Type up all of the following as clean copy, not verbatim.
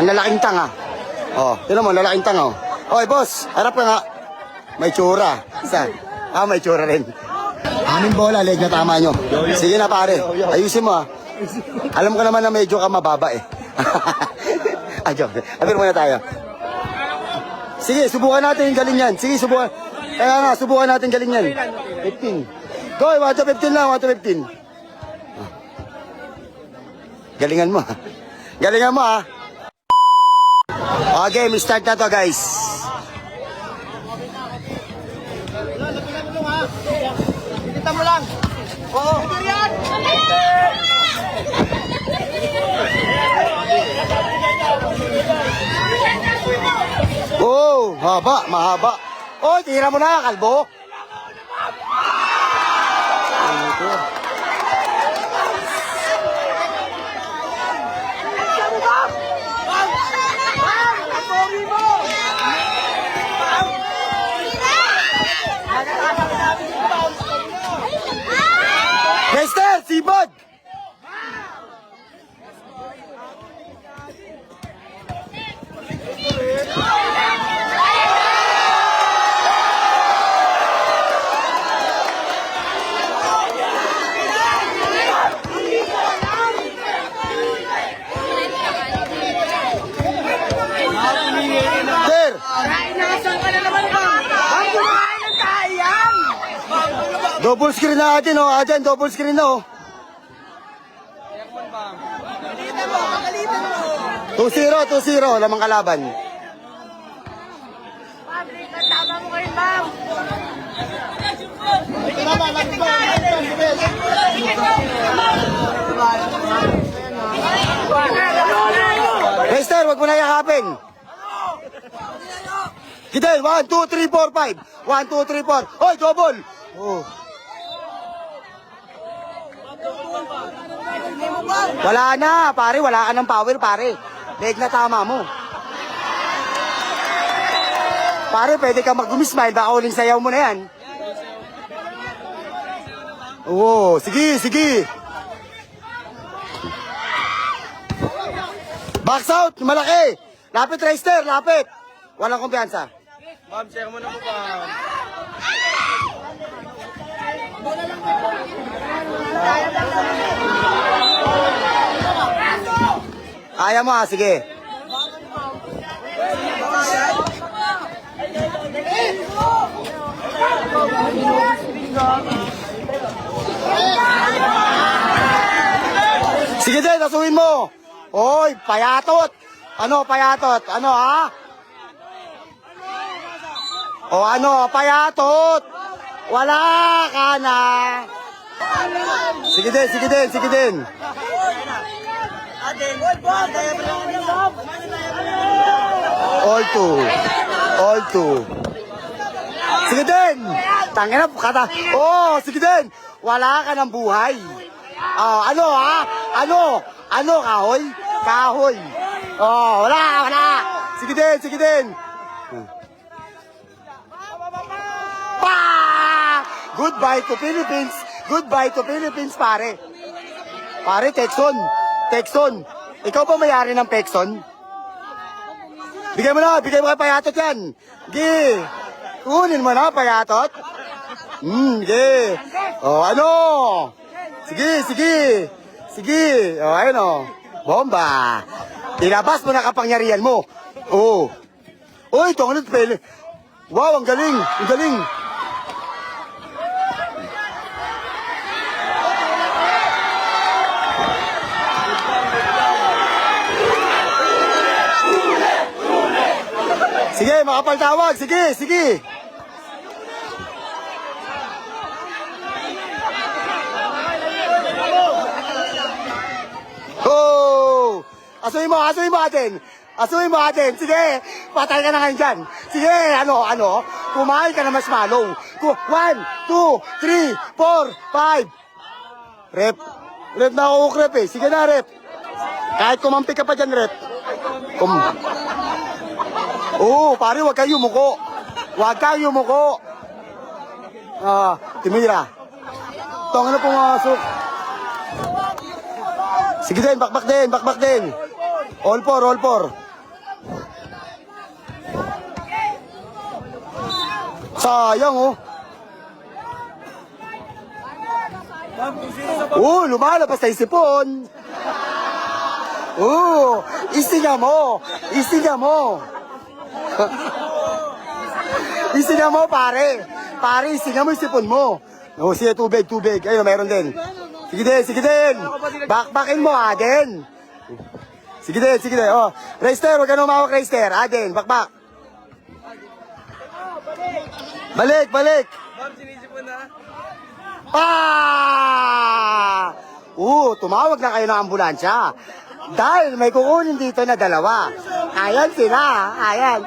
Ang lalaking tanga. Oh, tinan mo, lalaking tanga. Oh. Oy, boss, harap ka nga. May tsura. Isa. May tsura rin. 6 bola, leg na tama nyo. Sige na pare, ayusin mo Alam ko naman na medyo ka mababa eh. Joke. Abir muna tayo. Sige, subukan natin yung galing yan. Sige, subukan. Kaya nga, subukan natin galing yan. 15. Go, 1 to 15 lang, 1 to 15. Galingan mo Galingan mo Okay, start na to guys. Kita mo lang. Oo. Oh, mahaba. Oh, tira mo na, kalbo. Mister, sibod! Double screen na atin, Atin, double screen na, 2-0, lamang kalaban. Tama mo kayo, ma'am. Mister, wag mo na yakapin. Kidel, 1, 2, 3, 4, 5. 1, 2, 3, 4. Hoy, double! Oh. Wala na, pare. Wala ka ng power, pare. Leg na tama mo. Pare, pwede ka mag-gumismile. Baka uling sayaw mo na yan. Oo, sige. Box out, malaki. Lapit, Reister, lapit. Walang kumpiyansa. Ma'am, share mo na po ba? Kaya mo sige. Sige din, nasuhin mo. Oy, payatot. Payatot? Payatot. Wala ka na. Sige din. All two. Sige din. Tangina po kata. Sige din. Wala ka ng buhay. Kahoy? Kahoy. Wala. Sige din. Goodbye to Philippines, pare. Pare, Texon. Ikaw ba may-ari ng Texon? Bigay mo kay payatot yan. Kunin mo na, payatot. Sige. Sige. Ayun bomba. Ilabas mo na kapangyarihan mo. Uy, tungan pele. Wow, ang galing. Sige, makapaltawag. Sige. Asuhin mo atin. Sige, patay ka na ngayon dyan. Sige, kumain ka na mas malong. 1, 2, 3, 4, 5. Rep na ako, rep eh. Sige na, rep. Kahit kumampi ka pa dyan, rep. Pare, huwag kayo yumuko. Timira. Tonga na pumasok. Sige din, bakbak din. All four. Sayang, oh. Ma'am, kung sino sa Lumalabas na yung sipon. Isinga mo. Isinga mo. Isinga mo, pare. Pare, isinga mo yung sipon mo. Sige, tubig. Ayun, meron din. Sige din. Bakbakin mo, Aden. Sige din. Oh, Reister, huwag ka na umawak, Reister. Aden, bakbak. Balik. Ma'am, sinisipon na. Tumawag na kayo ng ambulansya. Dahil may kukunin dito na dalawa. Ayan sila. Ayan.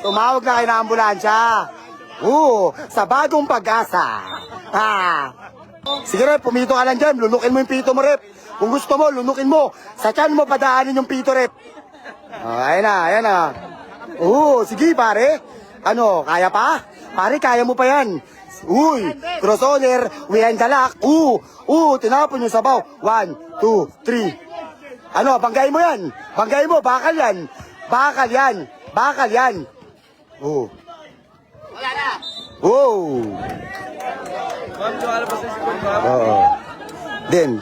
Tumawag na kayo ng ambulansya. Sa bagong pag-asa. Sige, Rep, pumito ka lang dyan. Lunukin mo yung pito mo, Rep. Kung gusto mo, lunukin mo. Sa tiyan mo padaanin yung pito, Rep. Ayan na. Sige, pare. Ano, kaya pa? Pare, kaya mo pa yan. Cross owner, behind the lock. Tinapon yung sabaw. 1, 2, 3. Ano, banggay mo yan. Banggay mo, bakal yan. Bakal yan. Wala na. Ma'am, lumalabas na sipon, ma'am. Oo. Din.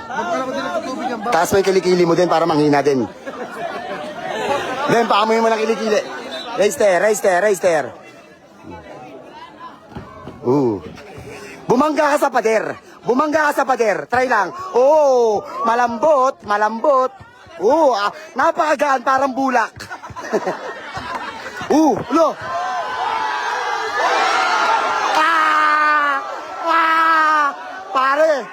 Taas mo yung kilikili mo din para manghina din. Din, paamoy mo ng kilikili. Reister. Bumangga ka sa pader. Try lang. Malambot. Napakagaan, parang bulak. Lo. Pare,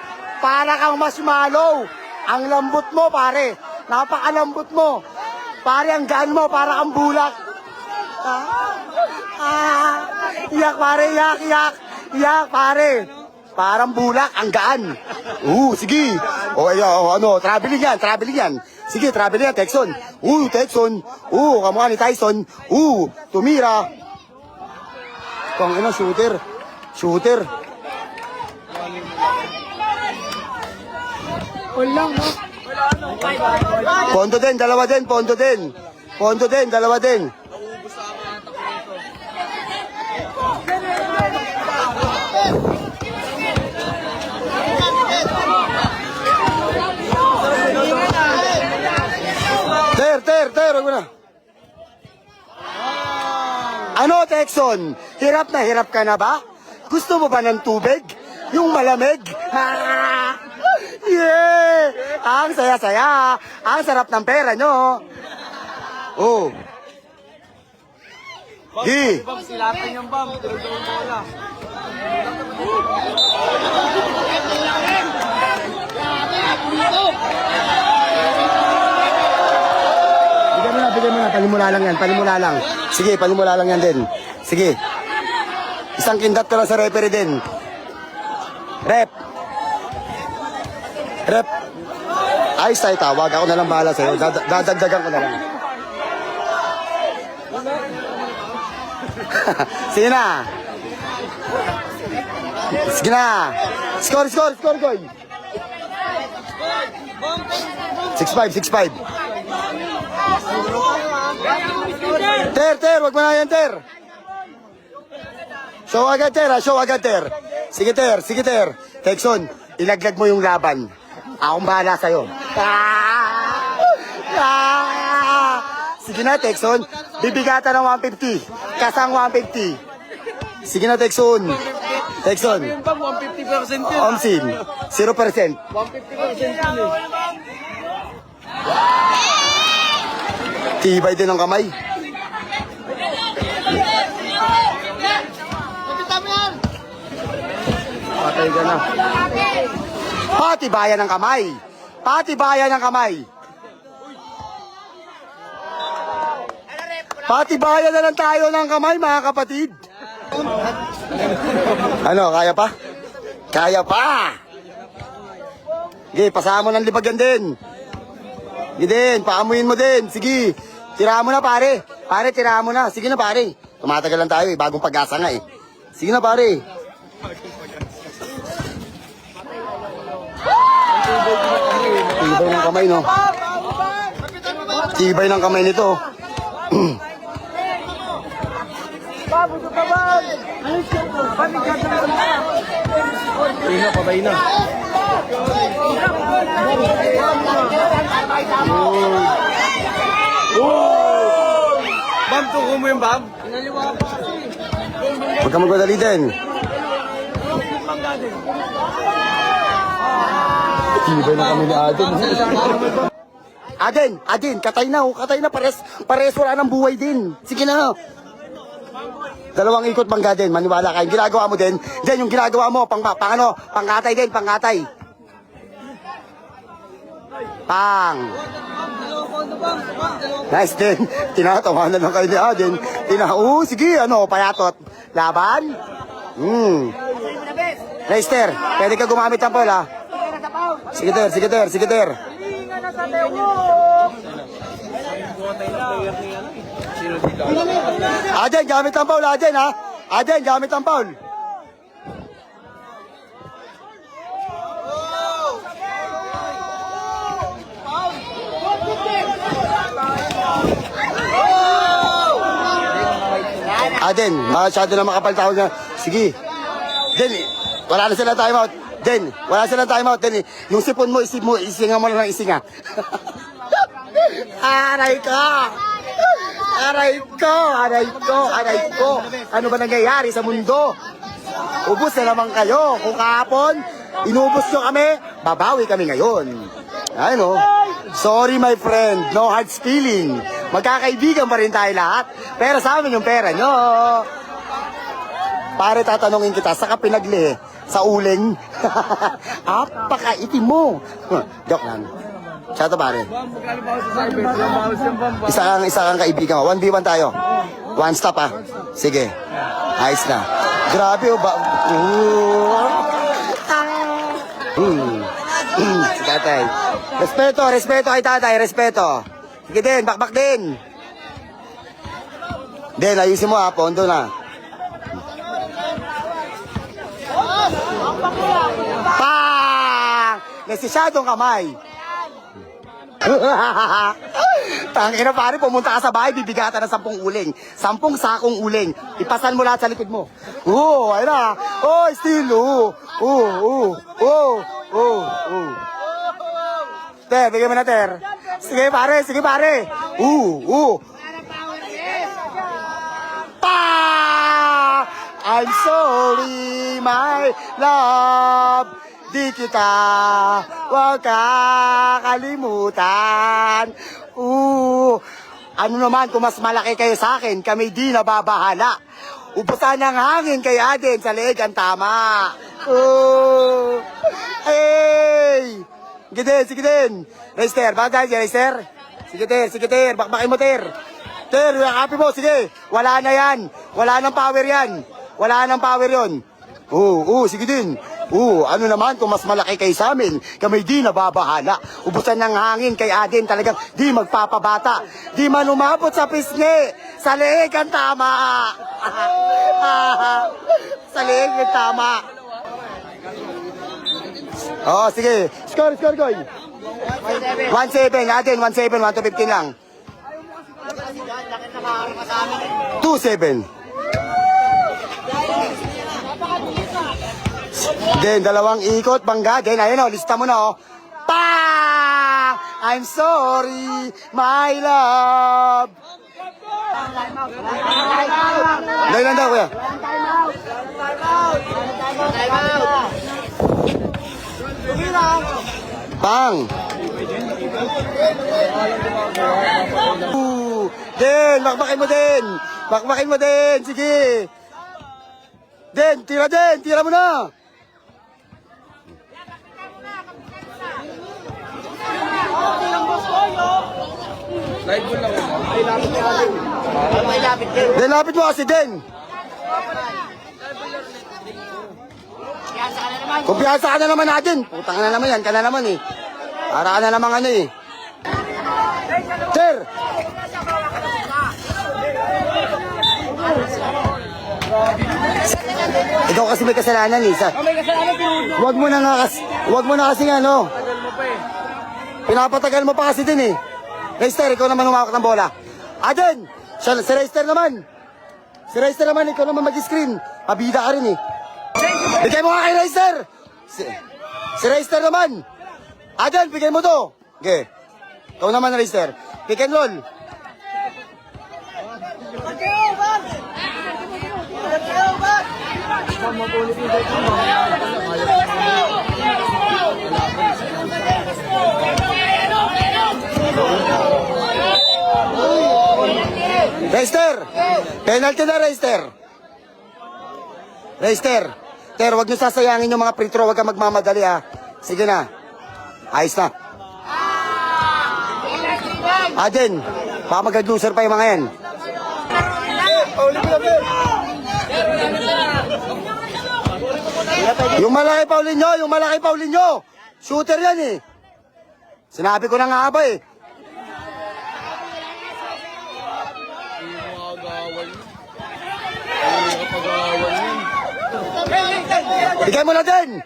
para kang marshmallow. Ang lambot mo, pare. Napakalambot mo. Pare, ang gaan mo, para kang bulak. Iyak, pare, iyak. Iyak, pare. Parang bulak, ang gaan. Sige. Traveling yan. Sige, traveling yan, Texon. Texon. Kamukha ni Tyson. Tumira. Shooter. Pondo din, dalawa din. Ter, wag mo na. Ano, Texon? Hirap ka na ba? Gusto mo ba ng tubig? Yung malamig? Yeah! Ang saya-saya. Ang sarap ng pera nyo. Bam, silatan yung bam. Tulog-tulog mo wala. Bigyan mo na. Palimula lang. Sige, palimula lang yan din. Sige. Isang kindat ka lang sa referee din. Rep. Ayos tayo tawag. Ako na lang bahala sa'yo. Dadagdagan ko na lang. Sige na. Score. 6-5. Ter, wag mo na yan, Ter. Show agad, Ter. Sige, Ter. Texon, ilaglag mo yung laban. Akong bahala sa'yo. Sige na, Texon. Bibigatan ng 150. Kasang 150. Sige na, Texon. Yung bam, 150% yun. Omsin, 0%. 150% yun eh. Tibay din ang kamay. Patay ka na. Patibayan ng kamay. Patibayan na lang tayo ng kamay, mga kapatid. Ano, kaya pa? Sige, pasahan mo ng libagan din. Sige din, paamuin mo din. Sige, tirahan mo na, pare. Pare, tirahan mo na. Sige na, pare. Tumatagal lang tayo eh, bagong pag-asa nga eh. Sige na, pare. Tibay ng kamay, no? Tibay ng kamay nito. Bam, gusto ka bam? Pabay na. Bam, tuko mo yung bam? Huwag ka magmadali din. Tibay na kami ni Aden. Aden, katay na, pares wala ng buhay din. Sige na. Dalawang ikot bangga din, maniwala ka. Yung ginagawa mo din, yung ginagawa mo, pangkatay din, pangkatay. Pang. Nice din. Tinatawanan lang kayo ni Aden. Sige, payatot. Laban. Leicester, pwede ka gumamit ng pole, ha? Sige, ter. Aden, gamit ang foul, Aden, ha? Aden, gamit ang foul. Aden, masyado na makapal tao niya. Sige. Den, wala na silang timeout. Den, wala silang timeout. Den, yung sipon mo, isinga mo lang ng isinga. Aray ko. Ano ba nangyayari sa mundo? Ubus na naman kayo. Kung kahapon, inubos nyo kami, babawi kami ngayon. Ano? Sorry my friend, no hard feeling. Magkakaibigan pa rin tayo lahat. Pero sa amin yung pera nyo. Pare, tatanungin kita, saka pinagli sa uling. Apakaitim mo. Joke lang. Siya to pare. Bam, magkano ba ako sa cyber? Walang bawas yung bam. Isa kang kaibigan. 1v1 tayo. One stop, ha. Sige. Ayos na. Grabe, ba? Si tatay. Respeto kay tatay. Respeto. Sige din, bakbak din. Den, ayusin mo, ha. Pondo na. Pang! Nesisyadong kamay. Tangina pare, pumunta ka sa bahay, bibigatan ng 10 uling. 10 sakong uling. Ipasan mo lahat sa likod mo. Ayun na. Still. Ter, bigyan mo na, Ter. Sige pare. I'm sorry, my love. Di kita wag kakalimutan. Ano naman kung mas malaki kayo sa akin, kami di nababahala. Ubusan ng hangin kay Aden, sa leeg ang tama. Hey! Sige din. Reister, bagay siya, Reister. Sige, Ter. Bakbakin mo, Ter. Ter, yakapin mo, sige. Wala na yan. Wala nang power yan. Wala nang power yun. Sige din. Ano naman kung mas malaki kayo sa amin, kami di nababahala. Ubusan ng hangin kay Aden, talagang di magpapabata. Di man umabot sa pisngi, sa leeg ang tama. Sa leeg ang tama. Sige. Score, Goy. 1-7, Aden, 1-7, 1-15 lang. 2-7. Den, dalawang ikot, bangga. Den, ayun lista mo na, I'm sorry, my love. Dahil lang daw, kuya. Pang. Den, bakbakin mo din. Sige. Den, tira mo na. Live mo lang. Den, lapit mo kasi, Den. Kumpiyansa ka na naman natin. Putang ka na naman yan, ka na naman eh. Para ka na naman Ter! Ikaw kasi may kasalanan eh. Wag mo na kasi pinapatagal mo pa kasi din eh. Reister, ikaw naman humawak ng bola. Aden! Si Reister naman. Si Reister naman, ikaw naman mag-screen. Abida ka rin eh. Bigay mo nga kay Reister. Si Reister naman. Adan, bigay mo to. Okay. Ikaw naman, Reister. Pick and roll. Reister! Penalty na, Reister! Reister! Ter, wag nyo sasayangin yung mga free throw, wag ka magmamadali ha. Sige na. Ayos na. Aden, baka mag-loser pa yung mga yan. Yung malaki paulin nyo! Shooter yan eh. Sinabi ko na nga ba eh. Bigay mo na din.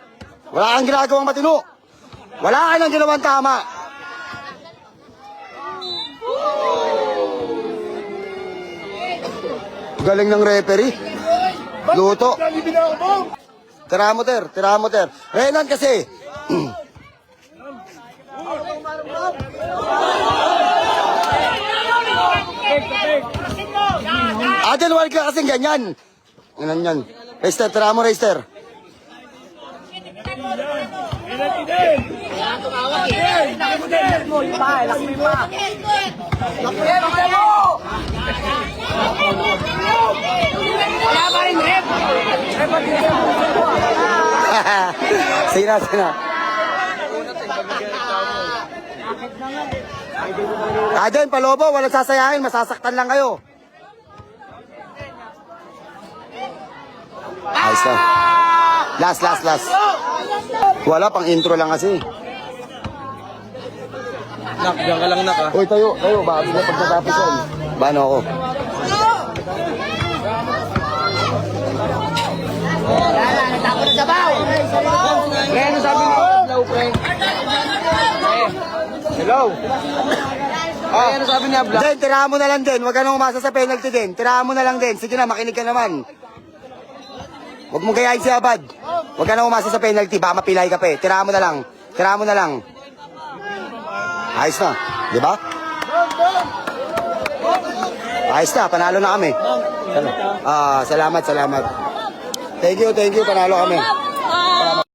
Wala kang ginagawang matino. Wala ka nang ginawang tama. Galing ng referee. Luto. Tira mo, Ter. Renan kasi. Adel, wala ka kasing ganyan. Ganyan yan. Reister, tira mo, Reister. Sina. Aden, palobo, walang sasayangin, masasaktan lang kayo. Ayos na. Last. Wala, pang intro lang kasi. Nak, diyan ka lang nak ha. Uy, tayo, baka bigla pagkatapos yan. Bano ako? Natapos na sabaw. Pre, ano sabi mo? Hello, pre. Hello. Ano sabi niya, Black? Den, tirahan mo na lang din. Huwag ka nang umasa sa penalty din. Tirahan mo na lang din. Sige na, makinig ka naman. Huwag mo gayahin si Abad. Huwag ka nang umasa sa penalty. Baka mapilay ka pa eh. Tirahan mo na lang. Ayos na. Di ba? Ayos na. Panalo na kami. Salamat. Thank you. Panalo kami.